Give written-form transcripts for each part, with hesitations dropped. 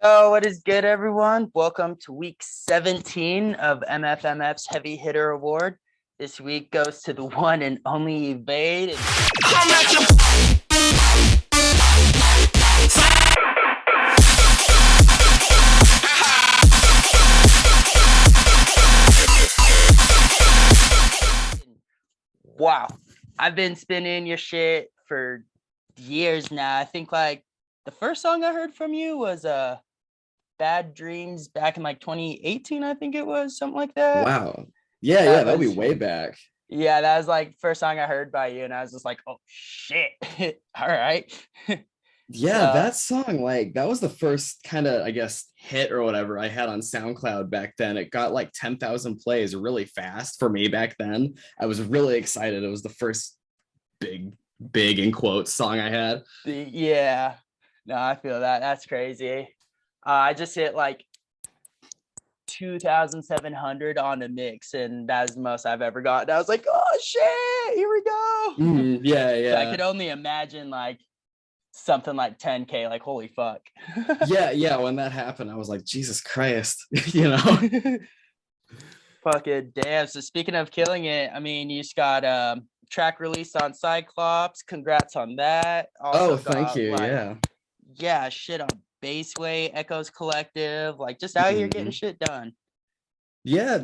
Oh, what is good, everyone? Welcome to week 17 of Mfmf's Heavy Hitter Award. This week goes to the one and only Evvde. Wow, I've been spinning your shit for years now. I think like the first song I heard from you was Bad Dreams back in like 2018, I think it was, something like that. Wow. Yeah, That that'll be was way back. Yeah, that was like first song I heard by you, and I was just like, oh shit. All right. Yeah, So that song, like that was the first kind of, I guess, hit or whatever I had on SoundCloud back then. It got like 10,000 plays really fast for me back then. I was really excited. It was the first big in quotes song I had. yeah. No, I feel that. That's crazy. I just hit like 2,700 on a mix, and that's the most I've ever got. I was like, oh shit, here we go. Yeah, So I yeah. could only imagine like something like 10K, like holy fuck. Yeah, when that happened, I was like, Jesus Christ, you know? Fucking damn. So speaking of killing it, I mean, you just got track released on Cyclops. Congrats on that. Oh, Also thank got you. like, Yeah. yeah, shit on Baseway, Echoes Collective, like just out here getting Mhm. shit done. Yeah,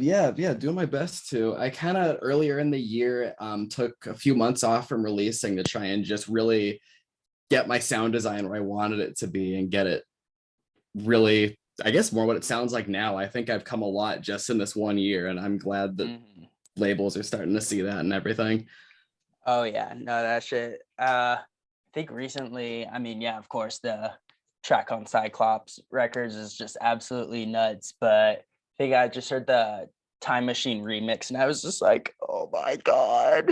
doing my best to. I kind of earlier in the year took a few months off from releasing to try and just really get my sound design where I wanted it to be and get it really, I guess, more what it sounds like now. I think I've come a lot just in this one year, and I'm glad that Mm-hmm. labels are starting to see that and everything. Oh yeah, no, that shit. I think recently, I mean, yeah, of course, the track on Cyclops Records is just absolutely nuts. But I think I just heard the Time Machine remix, and I was just like, oh my god,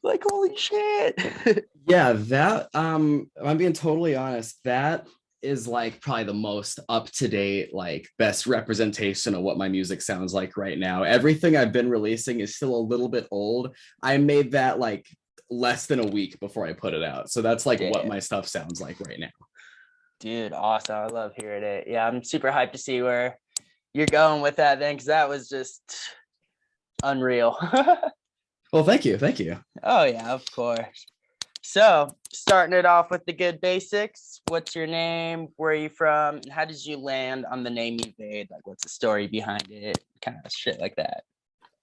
like holy shit. Yeah, that I'm being totally honest, that is like probably the most up to date, like best representation of what my music sounds like right now. Everything I've been releasing is still a little bit old. I made that like less than a week before I put it out. So that's like what Damn, my stuff sounds like right now. dude, awesome. I love hearing it. Yeah, I'm super hyped to see where you're going with that then, because that was just unreal. Well, thank you. Thank you. Oh yeah, of course. So, starting it off with the good basics. What's your name? Where are you from? And how did you land on the name Evade? Like, what's the story behind it? Kind of shit like that.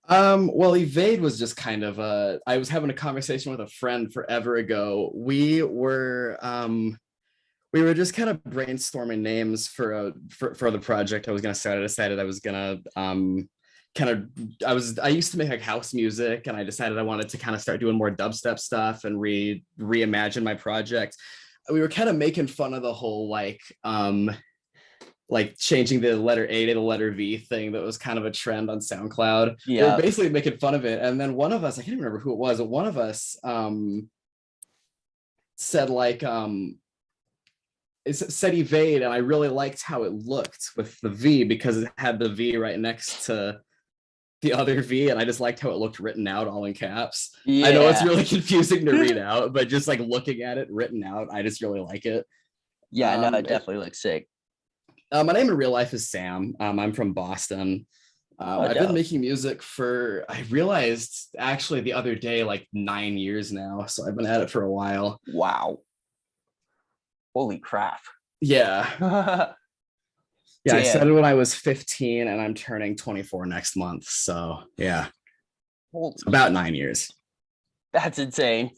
Well, Evade was just kind of I was having a conversation with a friend forever ago. We were just kind of brainstorming names for the project I was gonna start. I decided I was gonna kind of I used to make like house music, and I decided I wanted to kind of start doing more dubstep stuff and reimagine my project. We were kind of making fun of the whole like changing the letter A to the letter V thing that was kind of a trend on SoundCloud. We were Yeah. basically making fun of it. And then one of us, I can't remember who it was, but one of us said like it said evade, and I really liked how it looked with the V because it had the V right next to the other V, and I just liked how it looked written out all in caps. I know it's Yeah. really confusing to read out, but just like looking at it written out, I just really like it. Yeah, no, it definitely looks sick. My name in real life is Sam. I'm from Boston. Oh, I've been dope. making music for, I realized actually the other day, like 9 years now. So I've been at it for a while. Wow. Holy crap. Yeah. Yeah. I Damn. started when I was 15 and I'm turning 24 next month. So yeah, Holy it's about 9 years. That's insane.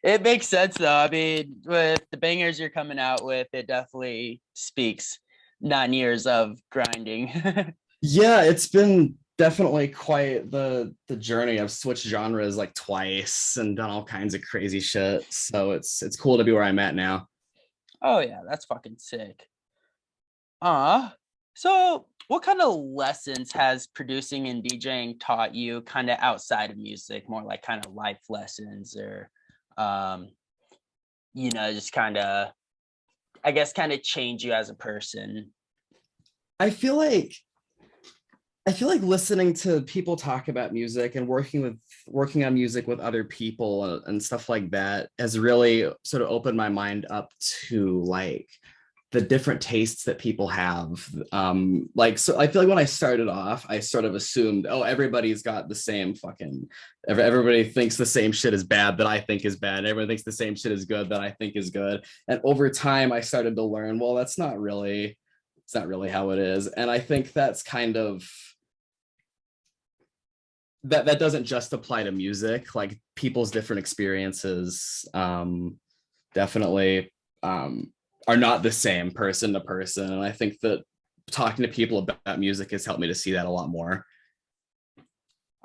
It makes sense though. I mean, with the bangers you're coming out with, it definitely speaks 9 years of grinding. Yeah. It's been definitely quite the journey. I've switched genres like twice and done all kinds of crazy shit. So it's cool to be where I'm at now. Oh yeah, that's fucking sick. So what kind of lessons has producing and DJing taught you kind of outside of music, more like kind of life lessons or um, just kind of I guess kind of change you as a person? I feel like I feel like listening to people talk about music and working on music with other people and stuff like that has really sort of opened my mind up to like the different tastes that people have. Like, so I feel like when I started off, I sort of assumed, oh, everybody's got the same fucking, everybody thinks the same shit is bad that I think is bad. Everyone thinks the same shit is good that I think is good. And over time, I started to learn, well, it's not really how it is. And I think that's kind of, that doesn't just apply to music. Like people's different experiences definitely are not the same person to person. And I think that talking to people about music has helped me to see that a lot more.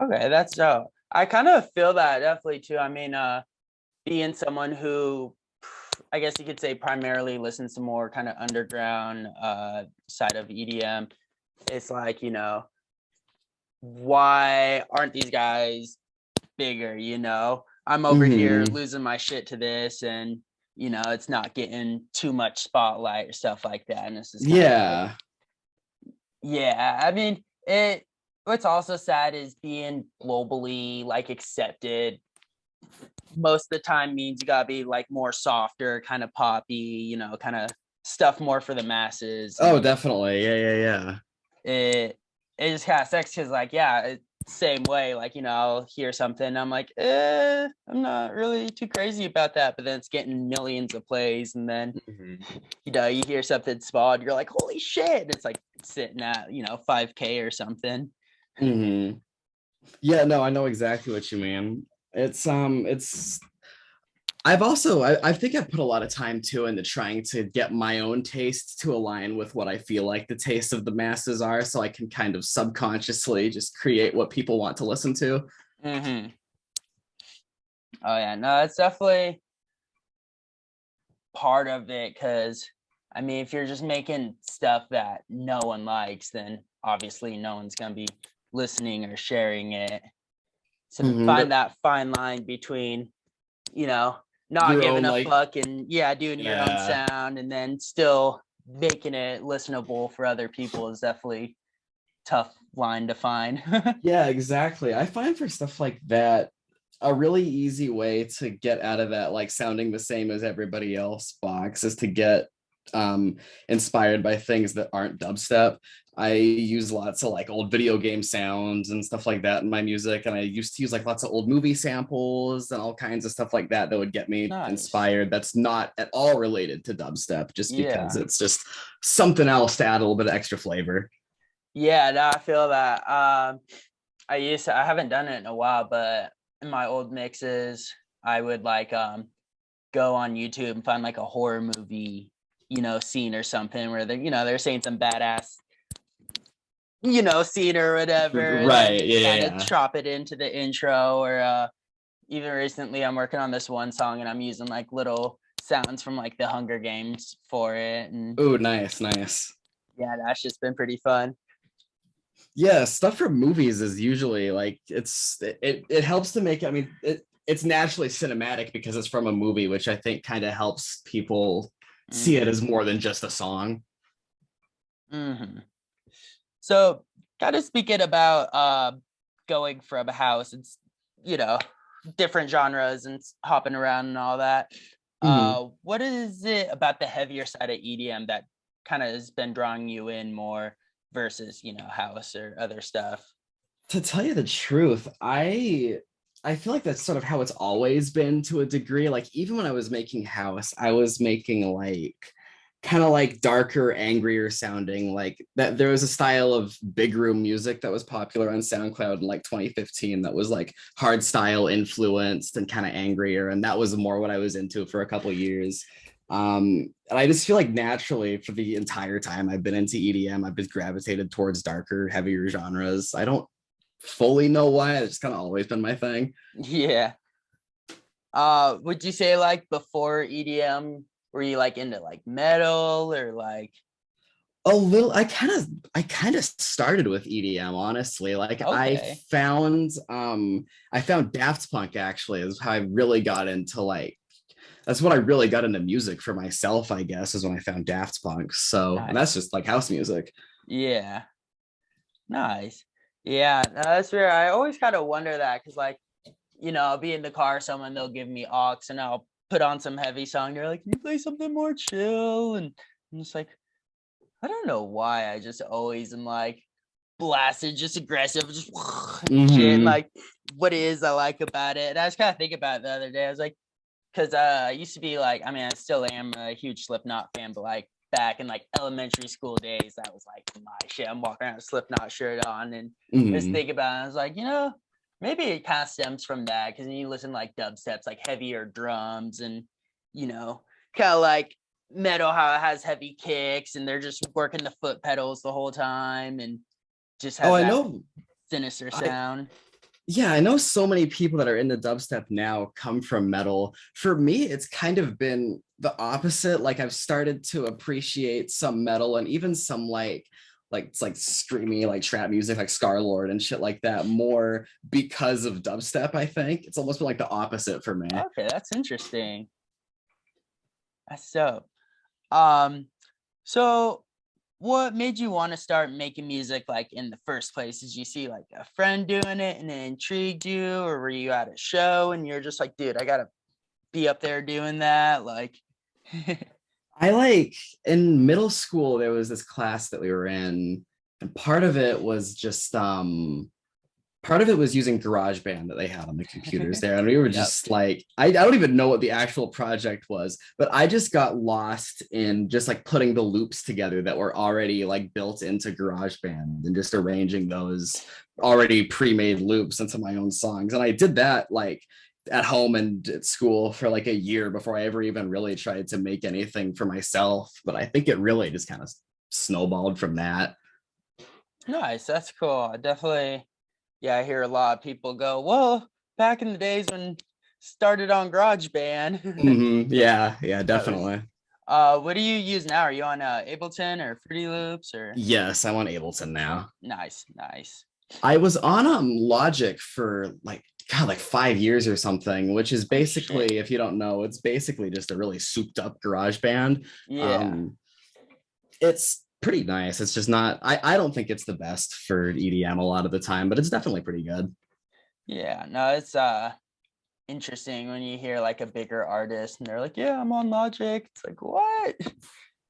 Okay, that's so. I kind of feel that definitely too. I mean, being someone who, I guess you could say, primarily listens to more kind of underground side of EDM, it's like, why aren't these guys bigger? I'm over here Mm-hmm. losing my shit to this, and it's not getting too much spotlight or stuff like that. And this is kind of like, Yeah. yeah, I mean, what's also sad is being globally like accepted most of the time means you gotta be like more softer, kind of poppy, kind of stuff more for the masses. Oh, And definitely. Yeah, yeah, yeah. it just kind of sucks because, like, yeah, same way, like, I'll hear something, I'm like, I'm not really too crazy about that, but then it's getting millions of plays, and then Mm-hmm. you hear something small, you're like, holy shit, it's like sitting at 5K or something. Mm-hmm. Yeah, no, I know exactly what you mean. It's I think I've put a lot of time too into trying to get my own taste to align with what I feel like the taste of the masses are, so I can kind of subconsciously just create what people want to listen to. Mm-hmm. Oh yeah, no, it's definitely part of it, because I mean, if you're just making stuff that no one likes, then obviously no one's gonna be listening or sharing it. So to Mm-hmm. find that fine line between, you know, not Your giving own a like, fuck and yeah, doing your own yeah, sound, and then still making it listenable for other people is definitely tough line to find. yeah, exactly. I find for stuff like that, a really easy way to get out of that like sounding the same as everybody else box is to get inspired by things that aren't dubstep. I use lots of like old video game sounds and stuff like that in my music, and I used to use like lots of old movie samples and all kinds of stuff like that that would get me Nice. inspired. That's not at all related to dubstep, just because Yeah. it's just something else to add a little bit of extra flavor. Yeah, no, I feel that. I haven't done it in a while, but in my old mixes, I would like go on YouTube and find like a horror movie, scene or something where they're saying some badass, scene or whatever, and then Right. Yeah, kind of yeah, chop it into the intro. Or even recently I'm working on this one song and I'm using like little sounds from like the Hunger Games for it. And yeah. Ooh, nice, nice. yeah, that's just been pretty fun. Yeah, stuff from movies is usually like it helps to make, I mean, it's naturally cinematic because it's from a movie, which I think kind of helps people see it Mm-hmm. as more than just a song. Mm-hmm. So, kind of speaking about going from a house, it's you know different genres and hopping around and all that. Mhm. What is it about the heavier side of EDM that kind of has been drawing you in more versus house or other stuff? To tell you the truth, I feel like that's sort of how it's always been to a degree. Like even when I was making house, I was making like kind of like darker, angrier sounding. Like that there was a style of big room music that was popular on SoundCloud in like 2015 that was like hard style influenced and kind of angrier. And that was more what I was into for a couple years. And I just feel like naturally for the entire time I've been into EDM, I've just gravitated towards darker, heavier genres. I don't fully know why. It's kind of always been my thing. Yeah. Would you say like before EDM, were you like into like metal or like? A little, I kind of started with EDM, honestly. Like Okay. I found Daft Punk actually is how I really got into like that's when I really got into music for myself, I guess, is when I found Daft Punk. So, and that's Nice. just like house music. Yeah. Nice. Yeah, no, that's weird. I always kind of wonder that because, like, I'll be in the car, someone they'll give me aux, and I'll put on some heavy song. They're like, "Can you play something more chill?" And I'm just like, I don't know why I just always am like blasted, just aggressive, just and shit. And Hmm. like, what is I like about it? And I was kind of thinking about it the other day. I was like, because I used to be like, I mean, I still am a huge Slipknot fan, but like back in like elementary school days, that was like my shit. I'm walking around with a Slipknot shirt on, and I was Hmm. thinking about it. I was like, maybe it kind of stems from that because you listen to like dubsteps, like heavier drums, and you know, kind of like metal, how it has heavy kicks, and they're just working the foot pedals the whole time, and just Oh, has I that know. sinister I sound. Yeah, I know so many people that are into dubstep now come from metal. For me, it's kind of been the opposite. Like I've started to appreciate some metal and even some like it's like streamy like trap music like Scarlord and shit like that more because of dubstep, I think. It's almost been like the opposite for me. Okay, that's interesting. That's dope. Um, so what made you want to start making music like in the first place? Did you see like a friend doing it and it intrigued you, or were you at a show and you're just like, dude, I gotta be up there doing that? Like, I like in middle school there was this class that we were in and part of it was using GarageBand that they had on the computers there. And we were yep. just like, I don't even know what the actual project was, but I just got lost in just like putting the loops together that were already like built into GarageBand and just arranging those already pre-made loops into my own songs. And I did that like at home and at school for like a year before I ever even really tried to make anything for myself. But I think it really just kind of snowballed from that. Nice. That's cool. I definitely, yeah, I hear a lot of people go, well, back in the days when started on GarageBand. Yeah, yeah, That was definitely. what do you use now? Are you on Ableton or Fruity Loops or Yes, I'm on Ableton now. nice, nice. I was on Logic for like God, like 5 years or something, which is Oh shit. basically, if you don't know, it's basically just a really souped up garage band. Yeah. Um, it's pretty nice. It's just not, I don't think it's the best for EDM a lot of the time, but it's definitely pretty good. Yeah. No, it's interesting when you hear like a bigger artist and they're like, yeah, I'm on Logic. It's like, what?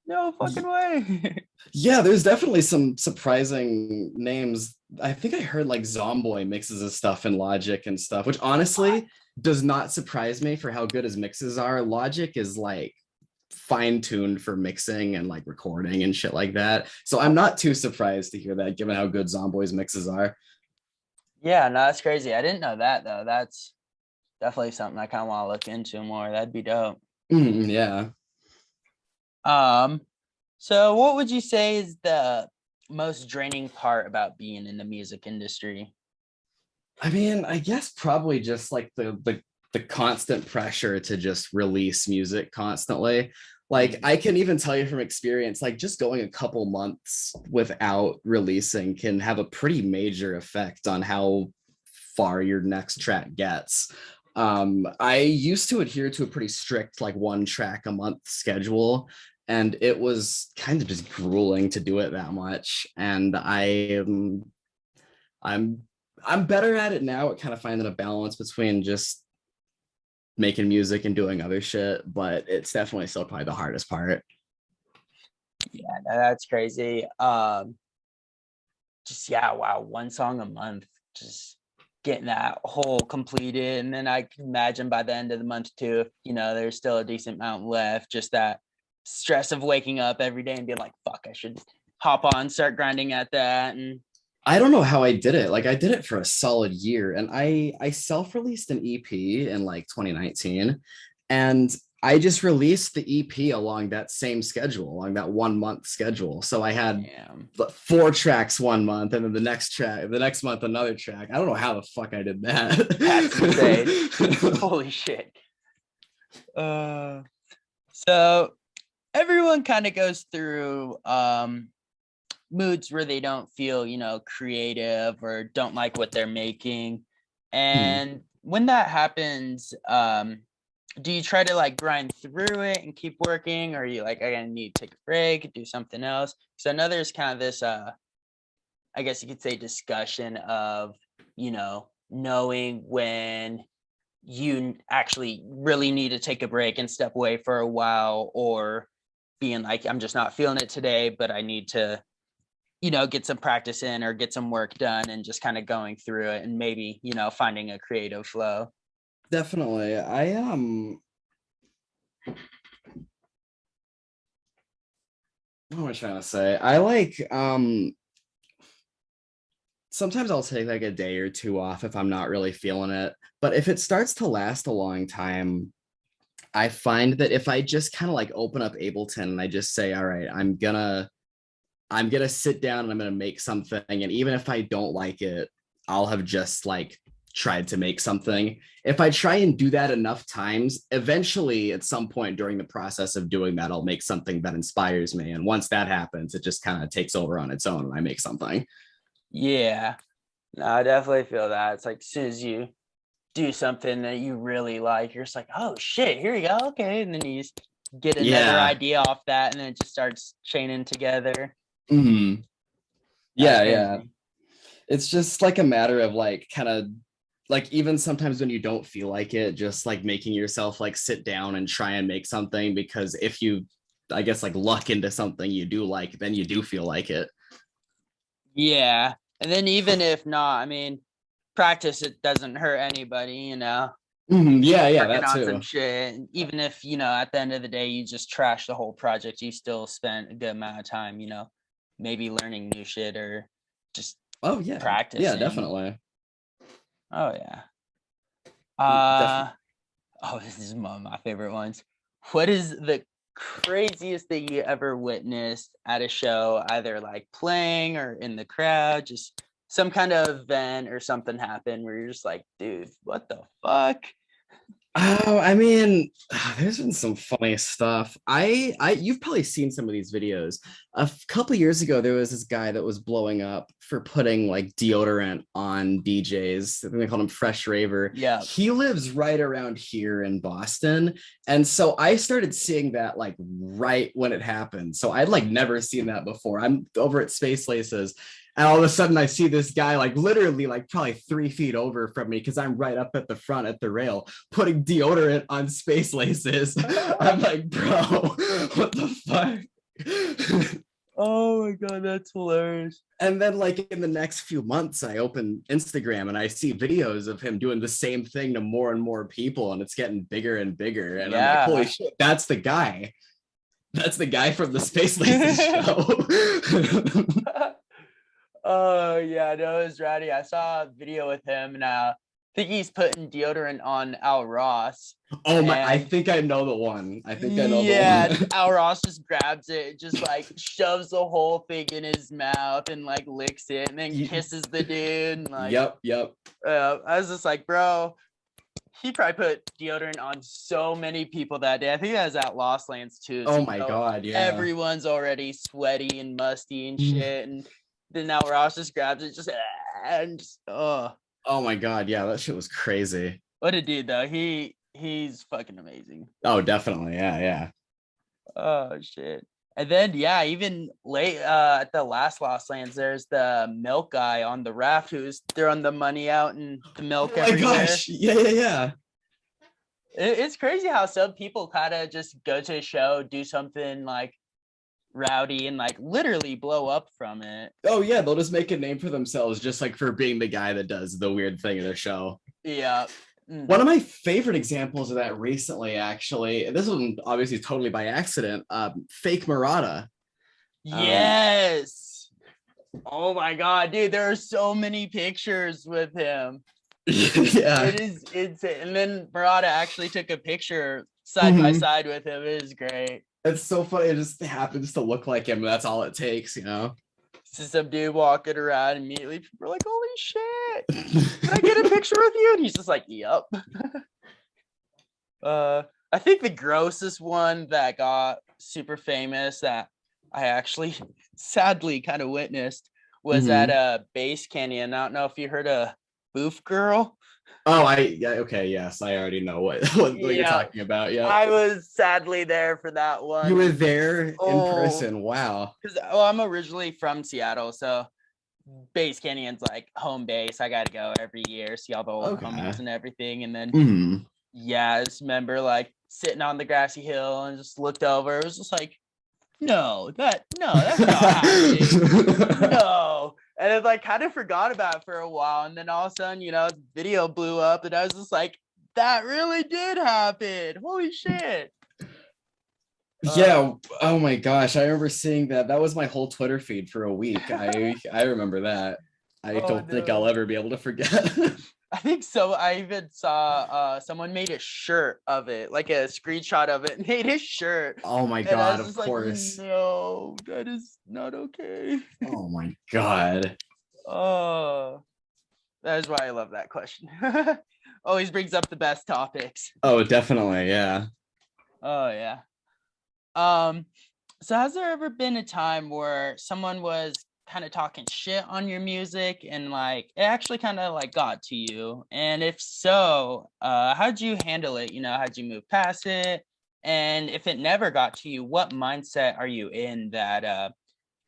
No fucking way. Yeah, there's definitely some surprising names. I think I heard like Zomboy mixes his stuff in Logic and stuff, which honestly does not surprise me for how good his mixes are. Logic is like fine-tuned for mixing and like recording and shit like that. So I'm Okay. not too surprised to hear that given how good Zomboy's mixes are. Yeah, no, that's crazy. I didn't know that though. That's definitely something I kind of want to look into more. That'd be dope. Yeah. Um, so what would you say is the most draining part about being in the music industry? I mean, I guess probably just like the constant pressure to just release music constantly. Like Mm, I can even tell you from experience, like just going a couple months without releasing can have a pretty major effect on how far your next track gets. I used to adhere to a pretty strict like one track a month schedule, and it was kind of just grueling to do it that much. And I'm I'm better at it now at kind of finding a balance between just making music and doing other shit, but it's definitely still probably the hardest part. yeah, that's crazy. Just yeah, wow, one song a month, just getting that whole completed. And then I can imagine by the end of the month too, if there's still a decent amount left, just that stress of waking up every day and being like, fuck, I should hop on, start grinding at that. And I don't know how I did it. Like I did it for a solid year and I self-released an EP in like 2019 and I just released the EP along that same schedule, along that 1 month schedule. So I had damn, 4 tracks 1 month and then the next month another track. I don't know how the fuck I did that's insane. that. Holy shit. Uh so everyone kind of goes through moods where they don't feel, creative or don't like what they're making. And when that happens, do you try to like grind through it and keep working, or are you like, I gotta need to take a break, do something else? So I know there's kind of this I guess you could say discussion of, knowing when you actually really need to take a break and step away for a while, or being like, I'm just not feeling it today, but I need to, get some practice in or get some work done, and just kind of going through it and maybe, finding a creative flow. Definitely. What am I trying to say? I like sometimes I'll take like a day or two off if I'm not really feeling it. But if it starts to last a long time, I find that if I just kind of like open up Ableton and I just say, all right, I'm gonna sit down and I'm gonna make something. And even if I don't like it, I'll have just like tried to make something. If I try and do that enough times, eventually at some point during the process of doing that, I'll make something that inspires me. And once that happens, it just kind of takes over on its own and I make something. Yeah, no, I definitely feel that. It's like as soon as you do something that you really like, you're just like, oh shit, here you go. Okay. And then you just get another Yeah. idea off that, and then it just starts chaining together. Hmm. That's Yeah, yeah. crazy. It's just like a matter of like kind of like even sometimes when you don't feel like it, just like making yourself like sit down and try and make something because if you I guess like luck into something you do like, then you do feel like it. Yeah. And then even if not, I mean, practice, it doesn't hurt anybody. Mhm. Yeah, yeah, Working that on some too. shit. And even if, at the end of the day you just trash the whole project, you still spent a good amount of time, maybe learning new shit or just Oh yeah. Yeah, practicing. definitely. Oh yeah. Definitely. Uh oh, this is one of my favorite ones. What is the craziest thing you ever witnessed at a show, either like playing or in the crowd, just some kind of event or something happened where you're just like, dude, what the fuck? Oh, I mean, there's been some funny stuff. You've probably seen some of these videos. Couple years ago, there was this guy that was blowing up for putting like deodorant on DJs. I think they called him Fresh Raver. Yeah. He lives right around here in Boston, and so I started seeing that like right when it happened. So I'd like never seen that before. I'm over at Space Laces, and all of a sudden, I see this guy like literally like probably 3 feet over from me because I'm right up at the front at the rail putting deodorant on Space Laces. I'm like, bro, what the fuck? Oh my god, that's hilarious. And then like in the next few months, I open Instagram and I see videos of him doing the same thing to more and more people, and it's getting bigger and bigger. And I'm like, holy Yeah. shit, that's the guy. That's the guy from the Space Laces show. Oh yeah, no, it was ratty. I saw a video with him, and I think he's putting deodorant on Al Ross. Oh my, I And think I know the one. I think I know the yeah, one. Al Ross just grabs it, just like shoves the whole thing in his mouth and like licks it, and then kisses the dude. And like, Yep, yep. I was just like, bro, he probably put deodorant on so many people that day. I think that was at Lost Lands too. So Oh my God, yeah. everyone's already sweaty and musty and shit, and then now Ross just grabs it, just and just Oh my God, yeah, that shit was crazy. what a dude though. He's fucking amazing. Oh, definitely. Yeah, yeah. Oh shit. And then yeah, even late at the last Lost Lands, there's the milk guy on the raft who's throwing the money out and the Oh milk my everywhere. gosh. Yeah, yeah, yeah. It's crazy how some people kind of just go to a show, do something like rowdy, and like literally blow up from it. Oh yeah, they'll just make a name for themselves just like for being the guy that does the weird thing in their show. Yeah. One of my favorite examples of that recently, actually, this one obviously totally by accident, fake Murata. Um, Yes. Oh my god, dude, there are so many pictures with him. yeah. It is insane. And then Murata actually took a picture side by Mhm. side with him. It is great. It's so funny. It just happens to look like him. That's all it takes, you know? So some dude walking around, immediately people are like, holy shit. Can I get a picture with you? And he's just like, yep. I think the grossest one that got super famous that I actually sadly kind of witnessed was at Mhm. a Base Canyon. I don't know if you heard of Boof Girl. Oh, yeah, okay, yes, I already know what you're Yeah, talking about. Yep. I was sadly there for that You one. were And there in oh, person. Wow. because I'm originally from Seattle, so Base Canyon's like home base. I got to go every year, see all the old Okay. homies and everything. And then Mhm. yeah, I just remember like sitting on the grassy hill and just looked over. It was just like no, that's not happening. No. And I like kind of forgot about it for a while. And then all of a sudden, the video blew up and I was just like, that really did happen. Holy shit. Yeah. Oh my gosh. I remember seeing that. That was my whole Twitter feed for a week. I remember that. I Oh don't think I'll no. ever be able to forget. I think so. I even saw someone made a shirt of it, like a screenshot of it, made a shirt. Oh my And I God, was of just like, course. no, that is not okay. Oh my God. Oh, that is why I love that question. Always brings up the best topics. Oh, definitely. Yeah. Oh yeah. Um, so has there ever been a time where someone was kind of talking shit on your music and like it actually kind of like got to you? And if so, how'd you handle it? How'd you move past it? And if it never got to you, what mindset are you in that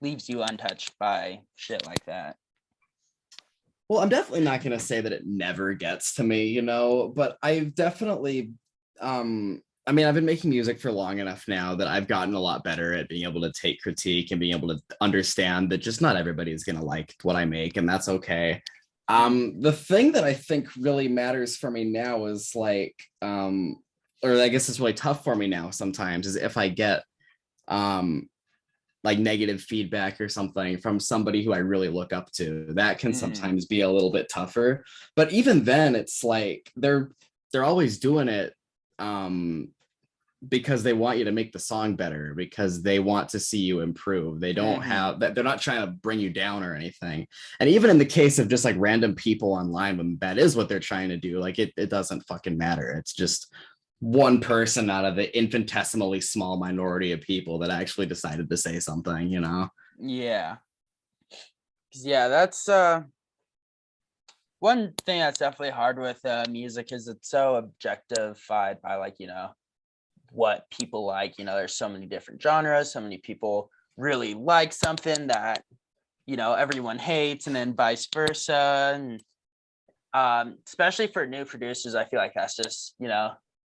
leaves you untouched by shit like that? Well, I'm definitely not going to say that it never gets to me, but I've definitely, I mean, I've been making music for long enough now that I've gotten a lot better at being able to take critique and being able to understand that just not everybody is going to like what I make, and that's okay. The thing that I think really matters for me now is like, or I guess it's really tough for me now sometimes, is if I get, um, like negative feedback or something from somebody who I really look up to. That can Mm, sometimes be a little bit tougher. But even then, it's like they're always doing it because they want you to make the song better, because they want to see you improve. They don't mm-hmm. have that, they're not trying to bring you down or anything. And even in the case of just like random people online, when that is what they're trying to do, like it doesn't fucking matter. It's just one person out of the infinitesimally small minority of people that actually decided to say something. Yeah. Yeah, that's one thing that's definitely hard with music is it's so objectified by like, what people like. There's so many different genres, so many people really like something that, everyone hates, and then vice versa. And especially for new producers, I feel like that's just,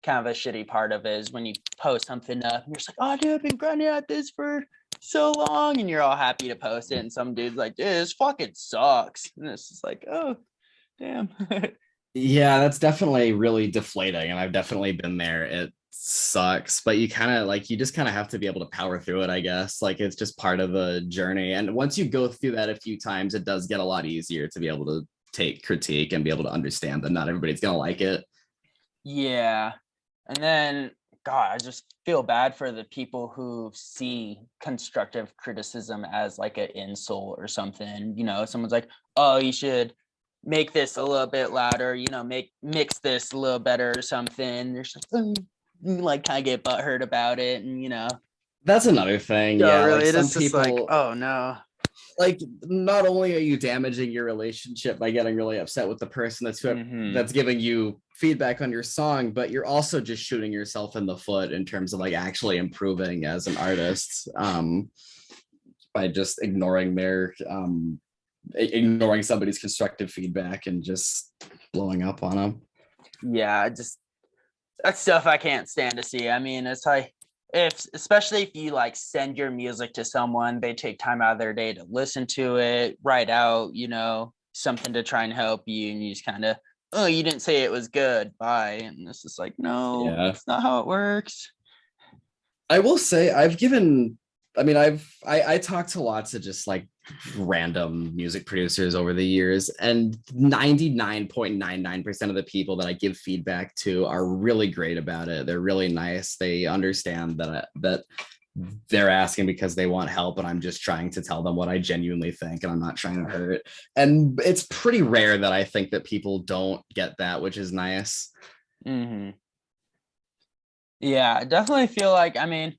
kind of a shitty part of it is when you post something up and you're just like, oh dude, I've been grinding at this for so long, and you're all happy to post it, and some dude's like, dude, this fucking sucks. And it's just like, oh damn. Yeah, that's definitely really deflating. And I've definitely been there. It sucks, but you just kind of have to be able to power through it, I guess. Like it's just part of the journey. And once you go through that a few times, it does get a lot easier to be able to take critique and be able to understand that not everybody's going to like it. Yeah. And then, God, I just feel bad for the people who see constructive criticism as like an insult or something. Someone's like, oh, you should make this a little bit louder, mix this a little better or something. There's just you like kind of get butthurt about it. And, That's another thing. no, Yeah, like really, it some is just like, people, oh no. like not only are you damaging your relationship by getting really upset with the person Mm-hmm. that's giving you feedback on your song, but you're also just shooting yourself in the foot in terms of like actually improving as an artist, by just ignoring somebody's constructive feedback and just blowing up on them. Yeah, that's stuff I can't stand to see. I mean, it's like especially if you like send your music to someone, they take time out of their day to listen to it, write out, something to try and help you, and you just kind of, oh, you didn't say it was good, bye. And it's just like, no, Yeah, it's not how it works. I will say I've given. I mean, I talked to lots of just like random music producers over the years, and 99.99% of the people that I give feedback to are really great about it. They're really nice. They understand that they're asking because they want help, and I'm just trying to tell them what I genuinely think, and I'm not trying to hurt. And it's pretty rare that I think that people don't get that, which is nice. Mm-hmm. Yeah, I definitely feel like, I mean,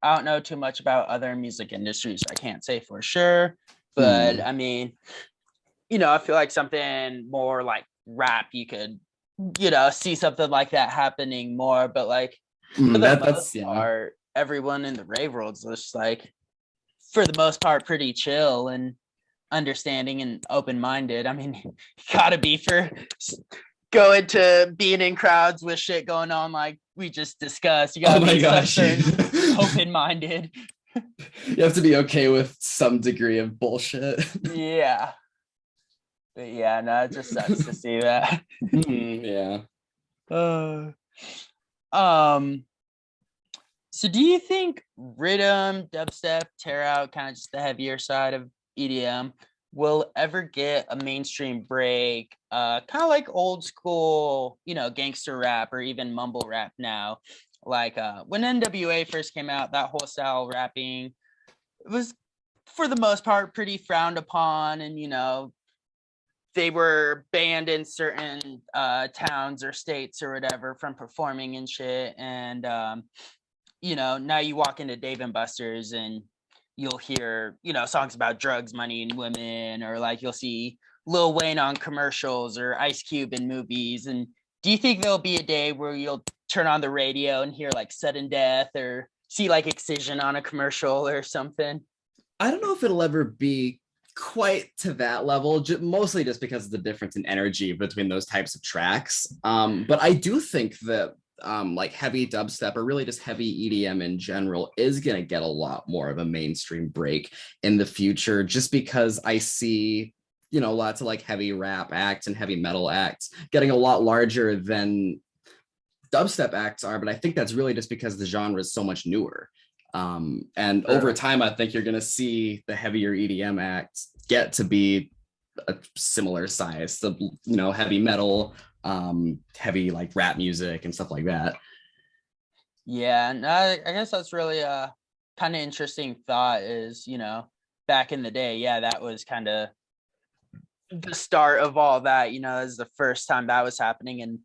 I don't know too much about other music industries. So I can't say for sure, but Hmm. I mean, I feel like something more like rap, you could, see something like that happening more. But like for the That's most yeah. part, everyone in the rave world's just like, for the most part, pretty chill and understanding and open minded. I mean, you gotta be for going to being in crowds with shit going on like we just discussed. You Oh gotta my be some gosh. certain open minded. You have to be okay with some degree of bullshit. Yeah. But yeah, no, it just sucks to see that. Yeah. Uh, um, so do you think rhythm, dubstep, tear out, kind of just the heavier side of EDM, will ever get a mainstream break? Kind of like old school, gangster rap or even mumble rap now. Like when NWA first came out, that whole style rapping, it was for the most part pretty frowned upon, and they were banned in certain towns or states or whatever from performing and shit. And now you walk into Dave and Buster's and you'll hear songs about drugs, money, and women, or like you'll see Lil Wayne on commercials or Ice Cube in movies. And do you think there'll be a day where you'll turn on the radio and hear like sudden death or see like Excision on a commercial or something? I don't know if it'll ever be quite to that level, mostly just because of the difference in energy between those types of tracks. But I do think that like heavy dubstep or really just heavy EDM in general is going to get a lot more of a mainstream break in the future, just because I see, lots of like heavy rap acts and heavy metal acts getting a lot larger than dubstep acts are. But I think that's really just because the genre is so much newer. And over time, I think you're going to see the heavier EDM acts get to be a similar size, the heavy metal, heavy like rap music and stuff like that. Yeah, and I guess that's really a kind of interesting thought is, back in the day, yeah, that was kind of the start of all that, is the first time that was happening, and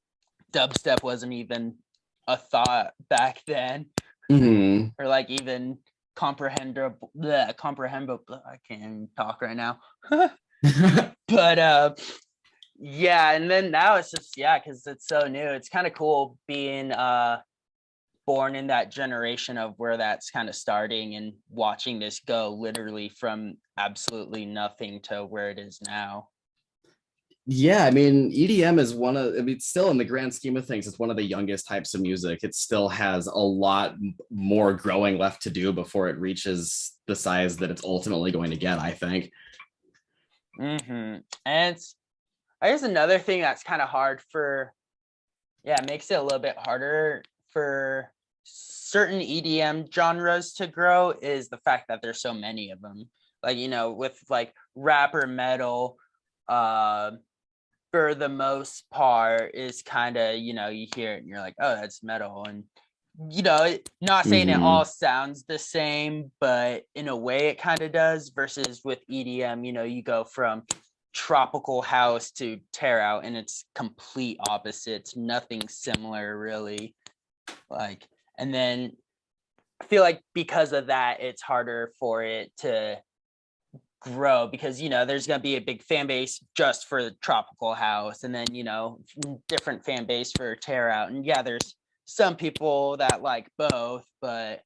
dubstep wasn't even a thought back then. Mm-hmm. Or like even comprehensible. I can't even talk right now. But yeah, and then now it's just, yeah, because it's so new. It's kind of cool being born in that generation of where that's kind of starting and watching this go literally from absolutely nothing to where it is now. Yeah, I mean, EDM is still in the grand scheme of things, it's one of the youngest types of music. It still has a lot more growing left to do before it reaches the size that it's ultimately going to get, I think. And it's, I guess another thing that's kind of hard for, yeah, it makes it a little bit harder for certain EDM genres to grow is the fact that there's so many of them. Like, with like rap or metal, for the most part is kind of, you hear it and you're like, oh, that's metal. And, not saying it all sounds the same, but in a way it kind of does, versus with EDM, you go from tropical house to tear out and it's complete opposites, nothing similar really. Like, and then I feel like because of that, it's harder for it to grow because there's going to be a big fan base just for the tropical house, and then different fan base for tear out. And yeah, there's some people that like both, but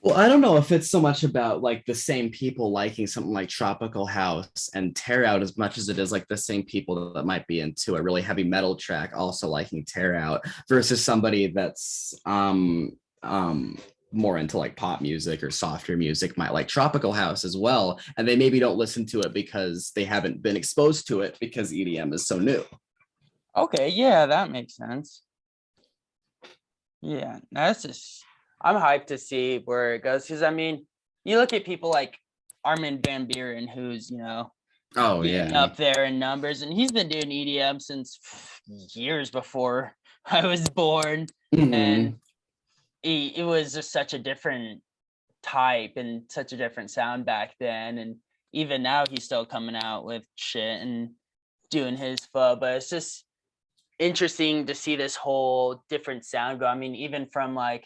well, I don't know if it's so much about like the same people liking something like tropical house and tear out as much as it is like the same people that might be into a really heavy metal track also liking tear out versus somebody that's more into like pop music or softer music might like tropical house as well, and they maybe don't listen to it because they haven't been exposed to it because EDM is so new. okay, yeah, that makes sense. Yeah, that's just, I'm hyped to see where it goes, because I mean, you look at people like Armin van Buuren, who's Oh getting yeah. up there in numbers, and he's been doing EDM since years before I was born. And Mm-hmm. it was just such a different type and such a different sound back then. And even now he's still coming out with shit and doing his pho, but it's just interesting to see this whole different sound go. I mean, even from like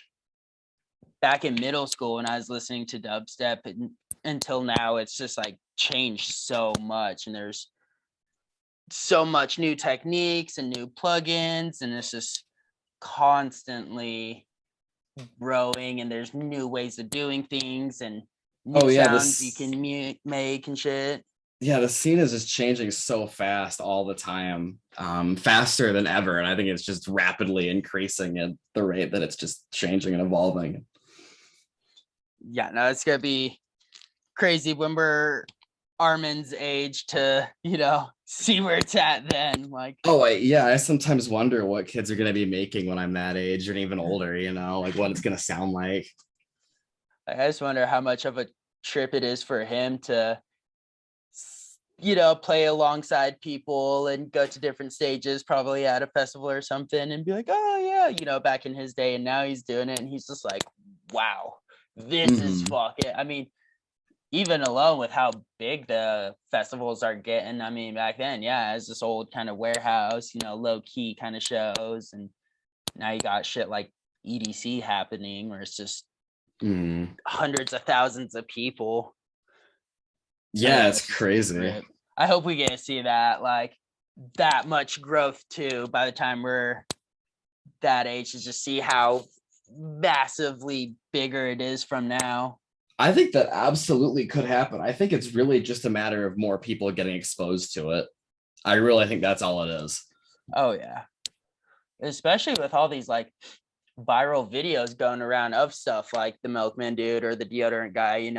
back in middle school when I was listening to dubstep and until now, it's just like changed so much, and there's so much new techniques and new plugins, and it's just constantly growing, and there's new ways of doing things and new Oh yeah, sounds you this can make and shit. yeah, the scene is just changing so fast all the time, faster than ever, and I think it's just rapidly increasing at the rate that it's just changing and evolving. yeah, no, it's gonna be crazy when we're Armin's age to, see where it's at then. Like, Oh, yeah, I sometimes wonder what kids are going to be making when I'm that age or even older, like what it's going to sound like. I just wonder how much of a trip it is for him to, play alongside people and go to different stages, probably at a festival or something, and be like, oh, yeah, back in his day. And now he's doing it. And he's just like, wow, this is Mhm. fucking, I mean, even alone with how big the festivals are getting. I mean, back then, yeah, it's this old kind of warehouse, low key kind of shows. And now you got shit like EDC happening where it's just Mm. hundreds of thousands of people. And Yeah, yeah, it's it's just a big crazy. rip. I hope we get to see that, like, that much growth too by the time we're that age, to just see how massively bigger it is from now. I think that absolutely could happen. I think it's really just a matter of more people getting exposed to it. I really think that's all it is. Oh yeah, especially with all these like viral videos going around of stuff like the milkman dude or the deodorant guy.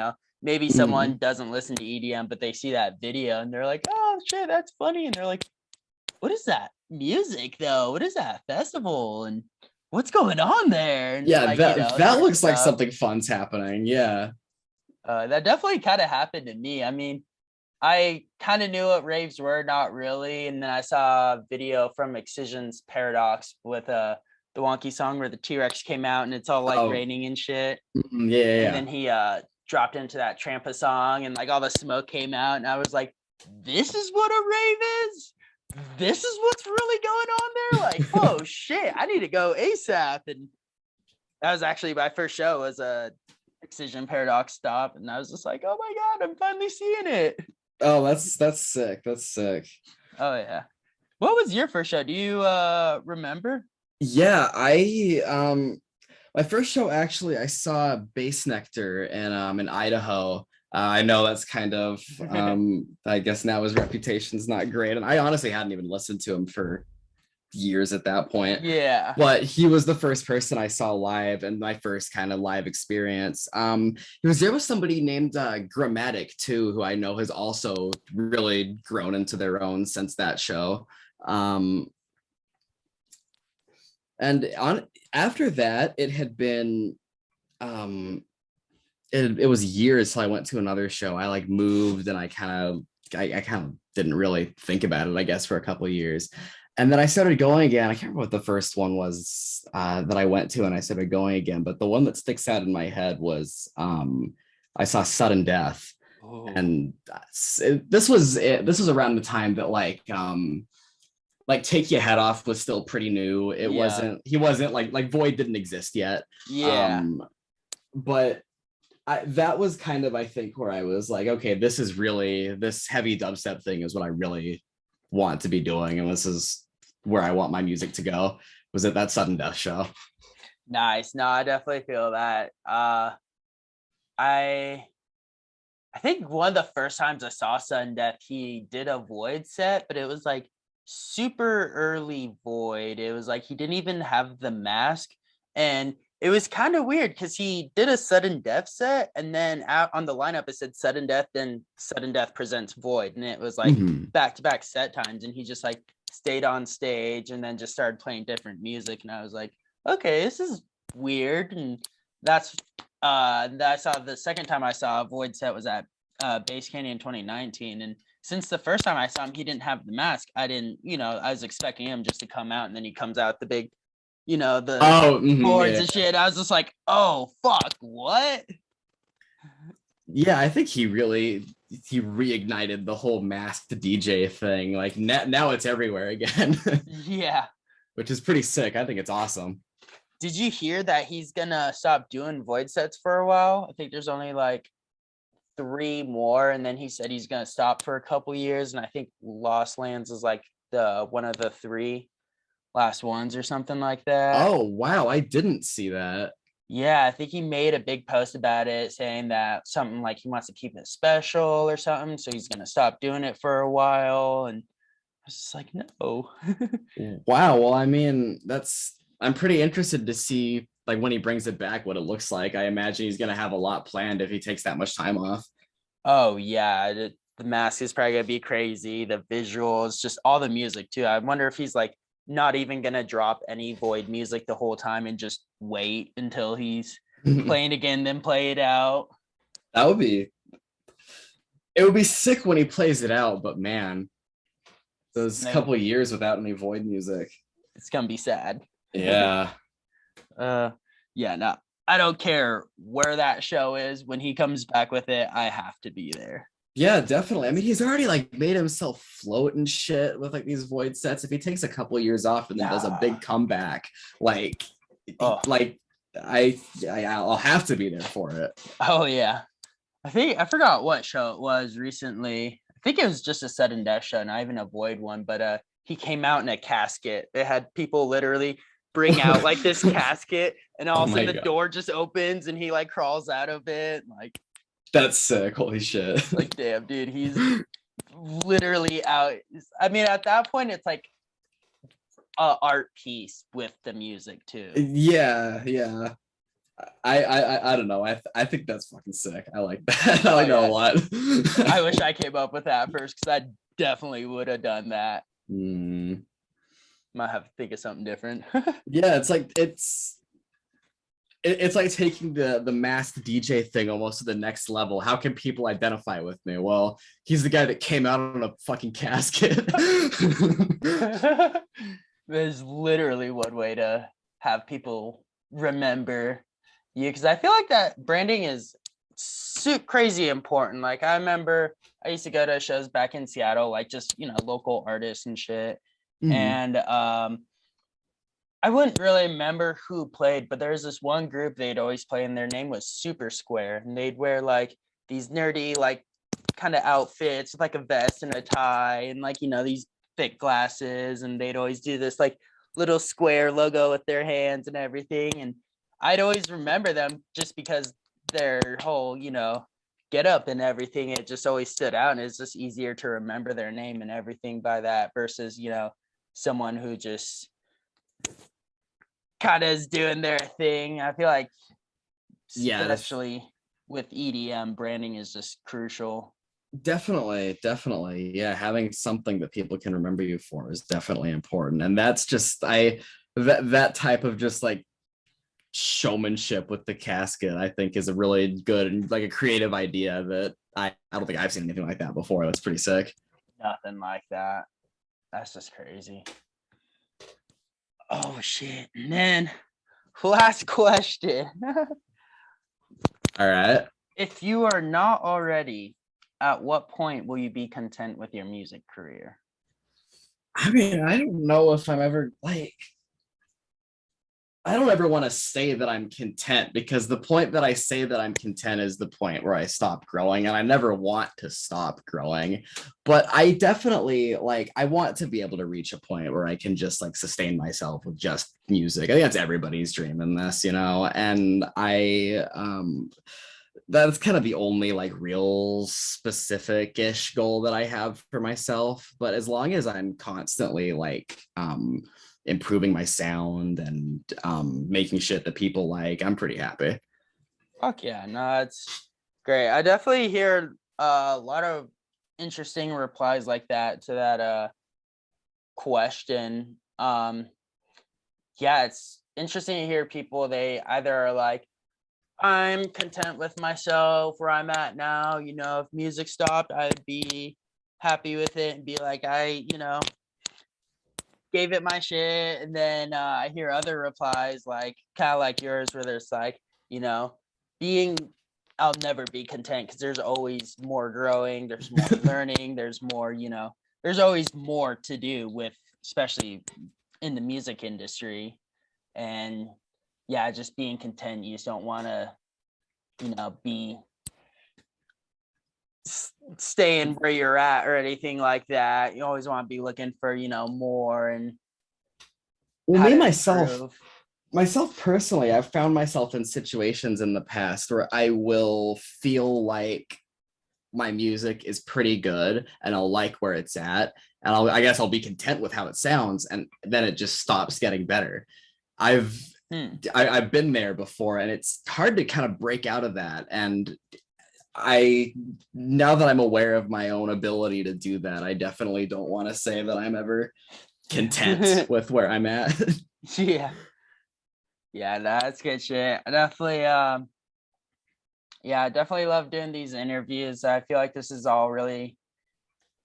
Maybe someone Mhm. doesn't listen to EDM, but they see that video and they're like, oh shit, that's funny. And they're like, what is that music though? What is that festival? And what's going on there? And Yeah, like, that search looks it like up. something fun's happening. Yeah. That definitely kind of happened to me. I mean, I kind of knew what raves were, not really. And then I saw a video from Excision's Paradox with the wonky song where the T-Rex came out and it's all like Oh, raining and shit. yeah, yeah, And yeah. then he dropped into that Trampa song and like all the smoke came out. And I was like, this is what a rave is? This is what's really going on there? Like, oh shit, I need to go ASAP. And that was actually my first show, was a Excision Paradox stop. And I was just like, oh my God, I'm finally seeing it. Oh, that's sick. That's sick. Oh yeah. What was your first show? Do you remember? Yeah, I my first show actually I saw Bass Nectar in Idaho. I know that's kind of I guess now his reputation's not great, and I honestly hadn't even listened to him for years at that point. Yeah. But he was the first person I saw live and my first kind of live experience. He was there with somebody named Grammatic too, who I know has also really grown into their own since that show. Um, and on after that, it had been it was years till I went to another show. I like moved and I kind of didn't really think about it, I guess, for a couple of years. And then I started going again. I can't remember what the first one was that I went to, and I started going again. But the one that sticks out in my head was I saw Sudden Death, Oh. and this was around the time that like Take Your Head Off was still pretty new. It Yeah. wasn't he wasn't like Void didn't exist yet. Yeah. Um, but that was kind of, I think, where I was like, okay, this heavy dubstep thing is what I really want to be doing, and this is where I want my music to go. Was at that Sudden Death show. Nice. No, I definitely feel that. I I think one of the first times I saw Sudden Death, he did a Void set, but it was like super early Void. It was like he didn't even have the mask. And it was kind of weird because he did a Sudden Death set, and then out on the lineup it said Sudden Death, then Sudden Death presents Void. And it was like Mhm. back to back set times. And he just like stayed on stage and then just started playing different music. And I was like, okay, this is weird. And that's I saw the second time I saw a Void set was at Base Canyon 2019, and since the first time I saw him, he didn't have the mask. I didn't, I was expecting him just to come out, and then he comes out the big, the Oh, boards yeah. and shit. I was just like, oh fuck, what? Yeah, I think he reignited the whole masked DJ thing. Like now it's everywhere again, Yeah. which is pretty sick. I think it's awesome. Did you hear that he's gonna stop doing Void sets for a while? I think there's only like three more, and then he said he's gonna stop for a couple years, and I think Lost Lands is like the one of the three last ones or something like that. Oh, wow, I didn't see that. Yeah, I think he made a big post about it saying that something like he wants to keep it special or something, so he's gonna stop doing it for a while. And I was just like, no. Wow, well, I mean, that's I'm pretty interested to see like when he brings it back, what it looks like. I imagine he's gonna have a lot planned if he takes that much time off. Oh yeah, the mask is probably gonna be crazy. The visuals, just all the music too. I wonder if he's like not even gonna drop any Void music the whole time and just wait until he's That playing again, then play it out. would be it would be sick when he plays it out, but man, those No, couple of years without any Void music. it's gonna be sad. Yeah. uh, yeah, no, I don't care where that show is. When he comes back with it, I have to be there. Yeah, definitely. I mean, he's already like made himself float and shit with like these Void sets. If he takes a couple of years off and then does a big comeback, like, Oh, like I'll have to be there for it. oh yeah. I forgot what show it was recently. I think it was just a sudden death show, not even a Void one, but he came out in a casket. They had people literally bring out like this casket, and all Oh of a my sudden the God. door just opens and he like crawls out of it. That's sick. Holy shit. Like damn, dude, he's literally out. I mean, at that point, it's like a art piece with the music too. Yeah, yeah. I don't know. I think that's fucking sick. I like that. I Oh like that a yeah, lot. I wish I came up with that first because I definitely would have done that. Mm. Might have to think of something different. Yeah, it's like taking the masked DJ thing almost to the next level. How can people identify with me? Well, he's the guy that came out on a fucking casket. There's literally one way to have people remember you, because I feel like that branding is crazy important. Like I remember I used to go to shows back in Seattle, like just local artists and shit, Mhm. and I wouldn't really remember who played, but there's this one group they'd always play, and their name was Super Square, and they'd wear like these nerdy like kind of outfits with like a vest and a tie, and like these thick glasses, and they'd always do this like little square logo with their hands and everything, and I'd always remember them just because their whole get up and everything. It just always stood out, and it's just easier to remember their name and everything by that versus someone who just kind of is doing their thing. I feel like Yeah, especially with EDM, branding is just crucial. definitely. Yeah, having something that people can remember you for is definitely important. And that's just that type of just like showmanship with the casket, I think is a really good and like a creative idea that I don't think I've seen anything like that before. That's pretty sick. Nothing like that. That's just crazy. Oh shit. And then last question. All right. If you are not already, at what point will you be content with your music career? I mean, I don't know if I'm ever like I don't ever want to say that I'm content because the point that I say that I'm content is the point where I stop growing, and I never want to stop growing. But I definitely like I want to be able to reach a point where I can just like sustain myself with just music. I think that's everybody's dream in this, and I that's kind of the only like real specific-ish goal that I have for myself. But as long as I'm constantly like improving my sound and making shit that people like, I'm pretty happy. Fuck yeah, no, it's great. I definitely hear a lot of interesting replies like that to that question. Yeah, it's interesting to hear people, they either are like, I'm content with myself where I'm at now. If music stopped, I'd be happy with it and be like, I gave it my shit. And then I hear other replies like kind of like yours, where there's like, being, I'll never be content because there's always more growing, there's more learning, there's more, there's always more to do with, especially in the music industry. And yeah, just being content. You just don't want to, be staying where you're at or anything like that. You always want to be looking for, more and Well, how me to myself, improve. myself personally, I've found myself in situations in the past where I will feel like my music is pretty good and I'll like where it's at. And I guess I'll be content with how it sounds. And then it just stops getting better. I've Hmm. I've been there before, and it's hard to kind of break out of that. And I now that I'm aware of my own ability to do that, I definitely don't want to say that I'm ever content with where I'm at. Yeah. Yeah, that's good shit. I definitely yeah, I definitely love doing these interviews. I feel like this is all really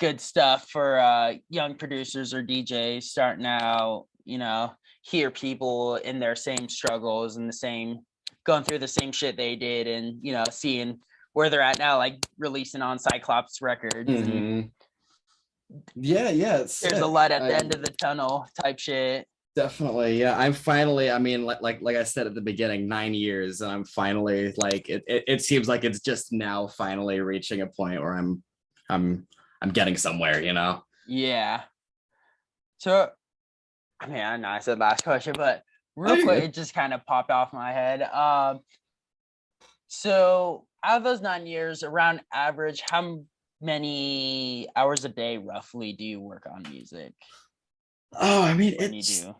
good stuff for young producers or DJs starting out, hear people in their same struggles and the same going through the same shit they did, and seeing where they're at now, like releasing on Cyclops Records, and Mhm. Yeah, yeah, it's there's a sick. light at the I end of the tunnel type shit. definitely, yeah. I'm finally, I mean, like I said at the beginning, 9 years, and I'm finally like it seems like it's just now finally reaching a point where I'm I'm getting somewhere, you know. Yeah. So I mean, I know I said last question, but Oh, real you're quick, good. it just kind of popped off my head. So out of those 9 years, around average, how many hours a day roughly do you work on music Oh, I mean, when you it's do?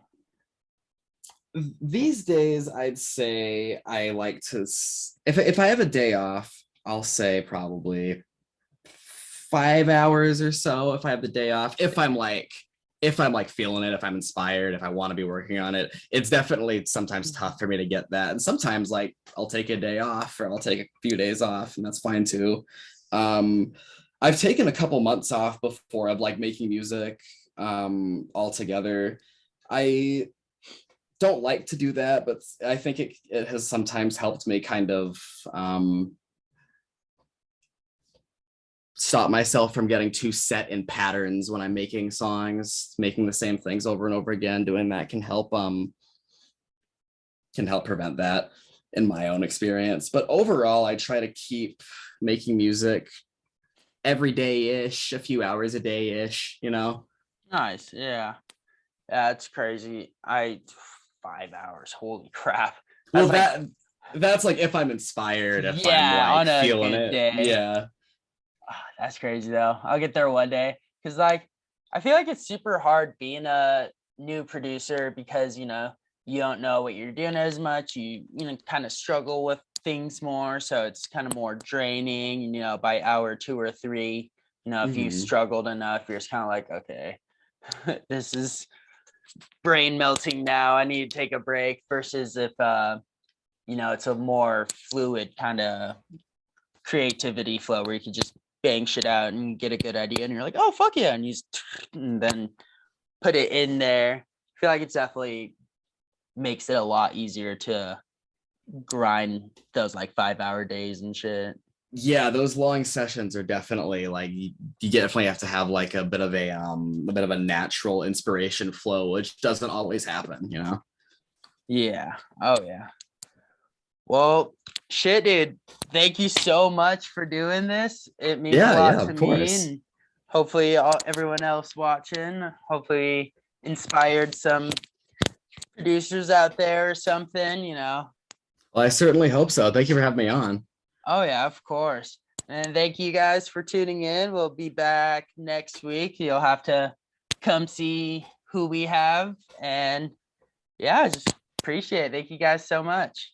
these days I'd say I like to if I have a day off, I'll say probably 5 hours or so if I have the day off. If I'm like feeling it, if I'm inspired, if I want to be working on it. It's definitely sometimes tough for me to get that. And sometimes like I'll take a day off or I'll take a few days off, and that's fine too. Um I've taken a couple months off before of like making music altogether. I don't like to do that, but I think it has sometimes helped me kind of stop myself from getting too set in patterns when I'm making songs, making the same things over and over again. Doing that can help prevent that in my own experience. But overall, I try to keep making music every day ish, a few hours a day ish, you know? Nice. Yeah. That's crazy. 5 hours. Holy crap. Well, That's like, that's like if I'm inspired, if I'm yeah, like on a feeling good it. day. Yeah. That's crazy though. I'll get there one day. Cause like I feel like it's super hard being a new producer because you don't know what you're doing as much. You kind of struggle with things more. So it's kind of more draining, by hour 2 or 3, if you've Mm-hmm. struggled enough, you're just kind of like, okay, this is brain melting now. I need to take a break versus if it's a more fluid kind of creativity flow where you can just bang shit out and get a good idea and you're like, oh fuck yeah, and and then put it in there. I feel like it definitely makes it a lot easier to grind those like 5 hour days and shit. Yeah, those long sessions are definitely like you definitely have to have like a bit of a natural inspiration flow, which doesn't always happen, you know. Yeah. Oh yeah. Well, shit, dude. Thank you so much for doing this. It means a Yeah, lot yeah, to of me, course. and hopefully everyone else watching, hopefully inspired some producers out there or something. Well, I certainly hope so. Thank you for having me on. Oh yeah, of course. And thank you guys for tuning in. We'll be back next week. You'll have to come see who we have. And yeah, just appreciate it. Thank you guys so much.